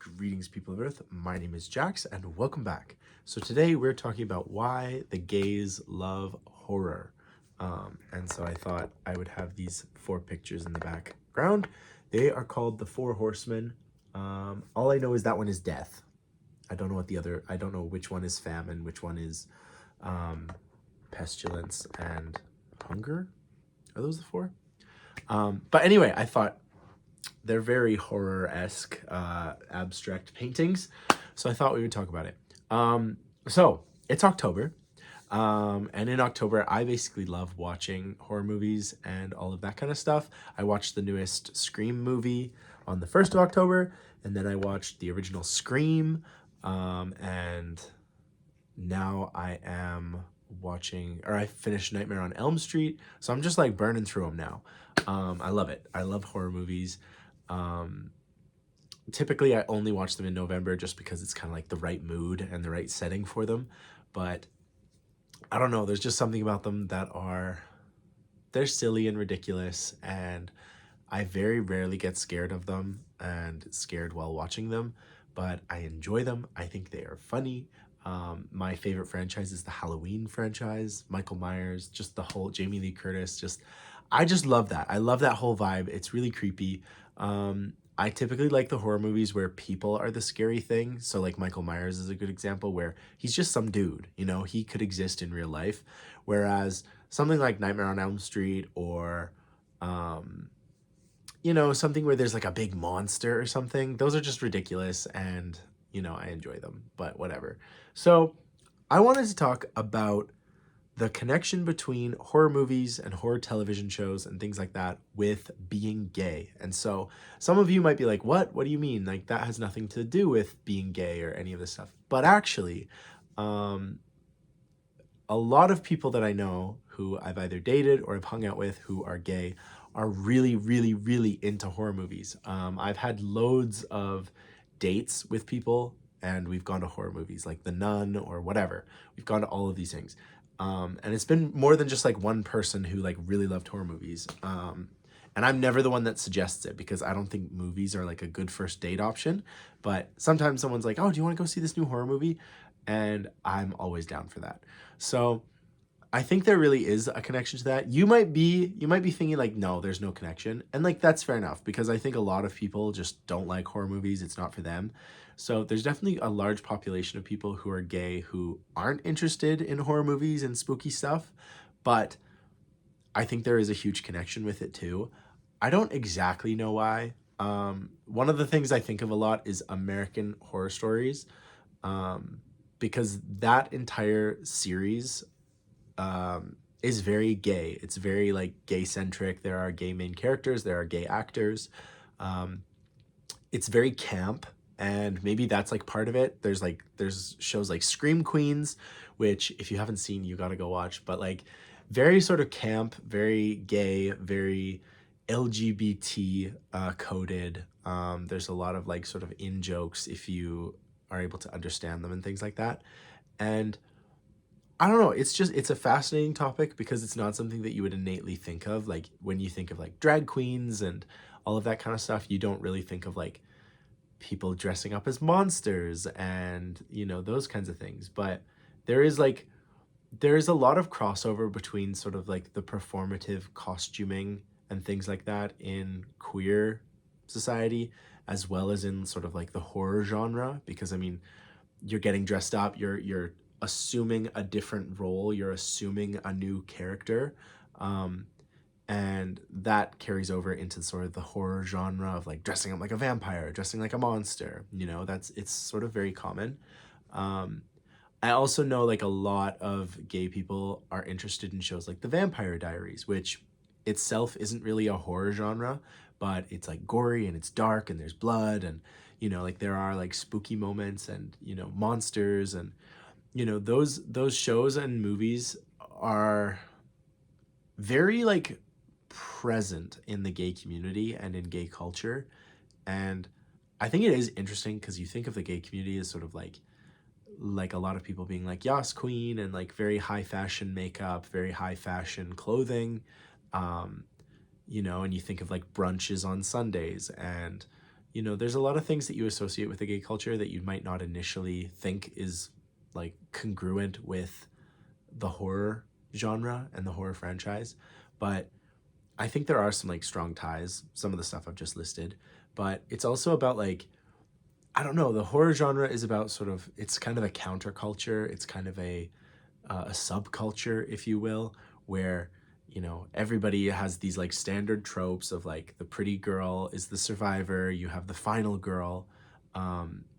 Greetings, people of Earth. My name is Jax, and welcome back. So today we're talking about why the gays love horror. And so I thought I would have these four pictures in the background. They are called the Four Horsemen. All I know is that one is death. I don't know what the other. I don't know which one is famine, which one is pestilence and hunger. Are those the four? But anyway, I thought they're very horror-esque, abstract paintings. So I thought we would talk about it. So it's October. And in October, I basically love watching horror movies and all of that kind of stuff. I watched the newest Scream movie on the 1st of October, and then I watched the original Scream. And now I am watching, or I finished Nightmare on Elm Street. So I'm just like burning through them now. I love it. I love horror movies. Typically I only watch them in November just because it's kind of like the right mood and the right setting for them. But I don't know, there's just something about them that they're silly and ridiculous, and I very rarely get scared of them and scared while watching them, but I enjoy them. I think they are funny. My favorite franchise is the Halloween franchise, Michael Myers, just the whole Jamie Lee Curtis, I just love that. I love that whole vibe. It's really creepy. I typically like the horror movies where people are the scary thing. So like Michael Myers is a good example where he's just some dude, he could exist in real life. Whereas something like Nightmare on Elm Street or, something where there's like a big monster or something, those are just ridiculous and, I enjoy them, but whatever. So I wanted to talk about the connection between horror movies and horror television shows and things like that with being gay. And so some of you might be like, what? What do you mean? Like that has nothing to do with being gay or any of this stuff. But actually, a lot of people that I know who I've either dated or have hung out with who are gay are really, really, really into horror movies. I've had loads of dates with people and we've gone to horror movies like The Nun or whatever. We've gone to all of these things. And it's been more than just like one person who like really loved horror movies. And I'm never the one that suggests it because I don't think movies are like a good first date option. But sometimes someone's like, oh, do you want to go see this new horror movie? And I'm always down for that. So I think there really is a connection to that. You might be thinking like, no, there's no connection. And like that's fair enough because I think a lot of people just don't like horror movies. It's not for them. So there's definitely a large population of people who are gay who aren't interested in horror movies and spooky stuff, but I think there is a huge connection with it too. I don't exactly know why. One of the things I think of a lot is American Horror Stories, because that entire series is very gay. It's very like gay centric. There are gay main characters. There are gay actors. Um, it's very camp, and maybe that's like part of it. There's shows like Scream Queens, which if you haven't seen, you gotta go watch. But like very sort of camp, very gay, very LGBT coded. There's a lot of like sort of in jokes if you are able to understand them and things like that. And I don't know. It's a fascinating topic because it's not something that you would innately think of. Like when you think of like drag queens and all of that kind of stuff, you don't really think of like people dressing up as monsters and, those kinds of things. But there is like, there is a lot of crossover between sort of like the performative costuming and things like that in queer society, as well as in sort of like the horror genre. Because I mean, you're getting dressed up, you're assuming a different role, you're assuming a new character, um, and that carries over into sort of the horror genre of like dressing up like a vampire, dressing like a monster. It's sort of very common. um, I also know like a lot of gay people are interested in shows like The Vampire Diaries, which itself isn't really a horror genre, but it's like gory and it's dark and there's blood and like there are like spooky moments and monsters and those shows and movies are very like present in the gay community and in gay culture. And I think it is interesting because you think of the gay community as sort of like a lot of people being like Yas Queen and like very high fashion makeup, very high fashion clothing, and you think of like brunches on Sundays and you know, there's a lot of things that you associate with the gay culture that you might not initially think is like congruent with the horror genre and the horror franchise. But I think there are some like strong ties, some of the stuff I've just listed. But it's also about like, I don't know, the horror genre is about sort of, it's kind of a counterculture. It's kind of a subculture, if you will, where, you know, everybody has these like standard tropes of like the pretty girl is the survivor, you have the final girl,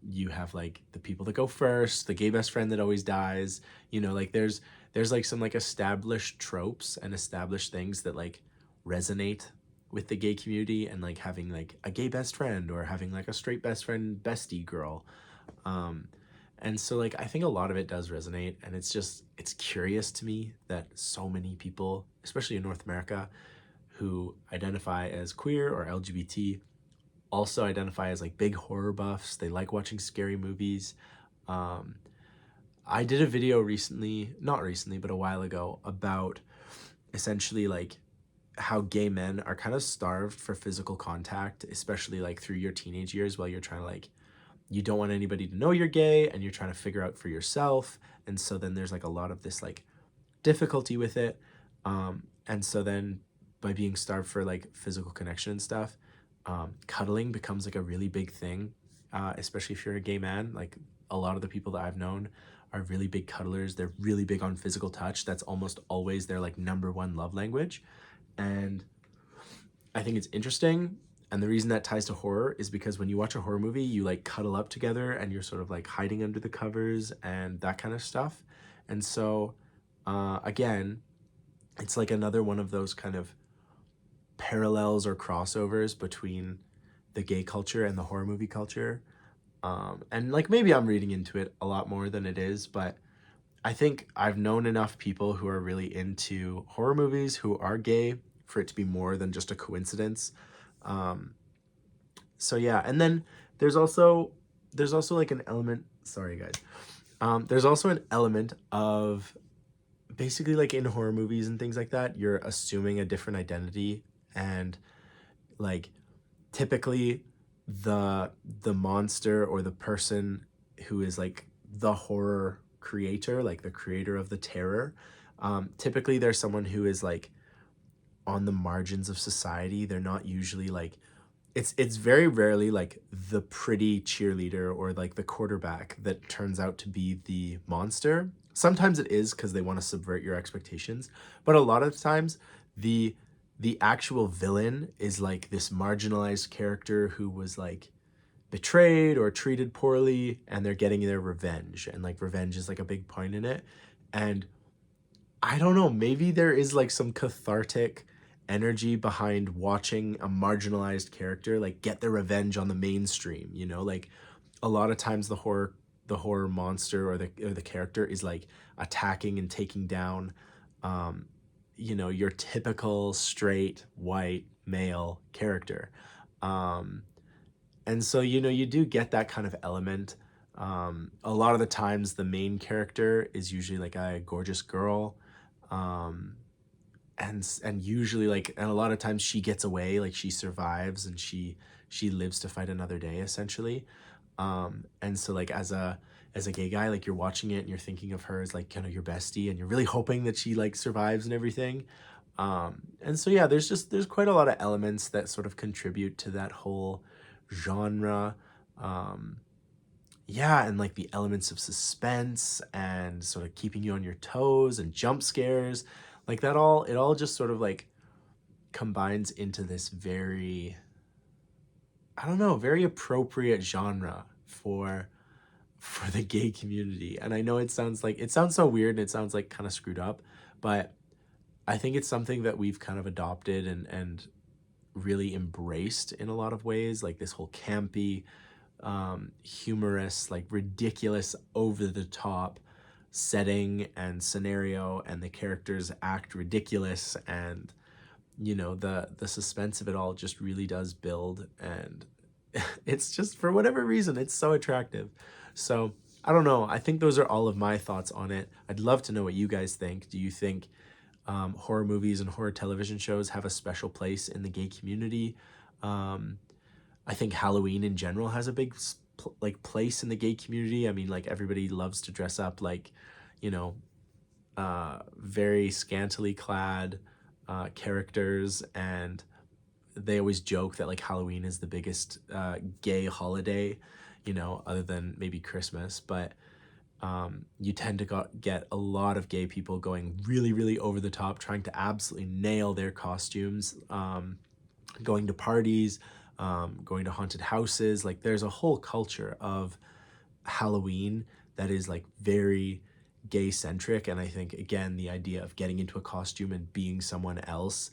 you have like the people that go first, the gay best friend that always dies, you know, like there's like some like established tropes and established things that like resonate with the gay community, and like having like a gay best friend or having like a straight best friend bestie girl. um and so like I think a lot of it does resonate, and it's just it's curious to me that so many people, especially in North America, who identify as queer or LGBT also identify as like big horror buffs. They like watching scary movies. Um I did a video recently, not recently, but a while ago, about essentially like how gay men are kind of starved for physical contact, especially like through your teenage years while you're trying to like you don't want anybody to know you're gay and you're trying to figure out for yourself. And so then there's like a lot of this like difficulty with it. And so then by being starved for like physical connection and stuff, cuddling becomes like a really big thing, especially if you're a gay man. Like a lot of the people that I've known are really big cuddlers. They're really big on physical touch. That's almost always their like number one love language. And I think it's interesting. And the reason that ties to horror is because when you watch a horror movie, you like cuddle up together and you're sort of like hiding under the covers and that kind of stuff. And so, again, it's like another one of those kind of parallels or crossovers between the gay culture and the horror movie culture. And like maybe I'm reading into it a lot more than it is, but I think I've known enough people who are really into horror movies who are gay for it to be more than just a coincidence. Um, so yeah, and then there's also there's also like an element. Sorry, guys. There's also an element of basically like in horror movies and things like that, you're assuming a different identity, and like typically the monster or the person who is like the horror creator, like the creator of the terror, typically there's someone who is like on the margins of society. They're not usually like it's very rarely like the pretty cheerleader or like the quarterback that turns out to be the monster. Sometimes it is because they want to subvert your expectations, but a lot of times the the actual villain is like this marginalized character who was like betrayed or treated poorly, and they're getting their revenge, and like revenge is like a big point in it. And I don't know, maybe there is like some cathartic energy behind watching a marginalized character like get their revenge on the mainstream, you know? Like a lot of times the horror monster or the character is like attacking and taking down um you know, your typical straight white male character. Um and so, you know, you do get that kind of element. A lot of the times the main character is usually like a gorgeous girl. Um and usually like and a lot of times she gets away, like she survives and she lives to fight another day essentially. And so like as a gay guy, like you're watching it and you're thinking of her as like kind of your bestie, and you're really hoping that she like survives and everything. And so yeah, there's quite a lot of elements that sort of contribute to that whole genre. um yeah, and like the elements of suspense and sort of keeping you on your toes and jump scares, like that all it all just sort of like combines into this very, I don't know, very appropriate genre for the gay community. And I know it sounds so weird and it sounds like kind of screwed up, but I think it's something that we've kind of adopted and really embraced in a lot of ways, like this whole campy, humorous, like ridiculous, over the top setting and scenario, and the characters act ridiculous, and you know the suspense of it all just really does build, and it's just for whatever reason it's so attractive. So I don't know. I think those are all of my thoughts on it. I'd love to know what you guys think. Do you think horror movies and horror television shows have a special place in the gay community? Um, I think Halloween in general has a big like place in the gay community. I mean, like everybody loves to dress up like, you know, very scantily clad characters, and they always joke that like Halloween is the biggest gay holiday, you know, other than maybe Christmas. But you tend to get a lot of gay people going really, really over the top, trying to absolutely nail their costumes, going to parties, going to haunted houses. Like there's a whole culture of Halloween that is like very gay centric. And I think, again, the idea of getting into a costume and being someone else,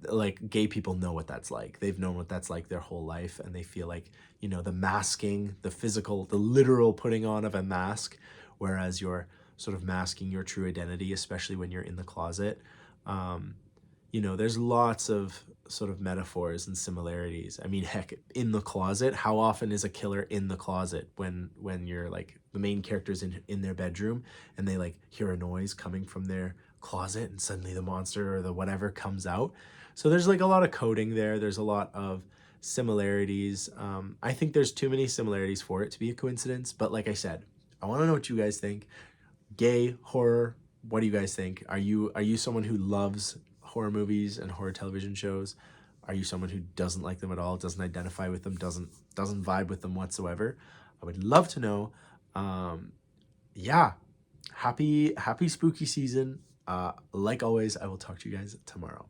like gay people know what that's like. They've known what that's like their whole life, and they feel like, you know, the masking, the physical, the literal putting on of a mask, whereas you're sort of masking your true identity, especially when you're in the closet. Um, you know, there's lots of sort of metaphors and similarities. I mean, heck, in the closet, how often is a killer in the closet when you're like the main character's in their bedroom and they like hear a noise coming from their closet and suddenly the monster or the whatever comes out. So there's like a lot of coding there. There's a lot of similarities. I think there's too many similarities for it to be a coincidence. But like I said, I want to know what you guys think. Gay horror, what do you guys think? Are you someone who loves horror movies and horror television shows? Are you someone who doesn't like them at all, doesn't identify with them, doesn't vibe with them whatsoever? I would love to know. Um, yeah, happy spooky season. Like always, I will talk to you guys tomorrow.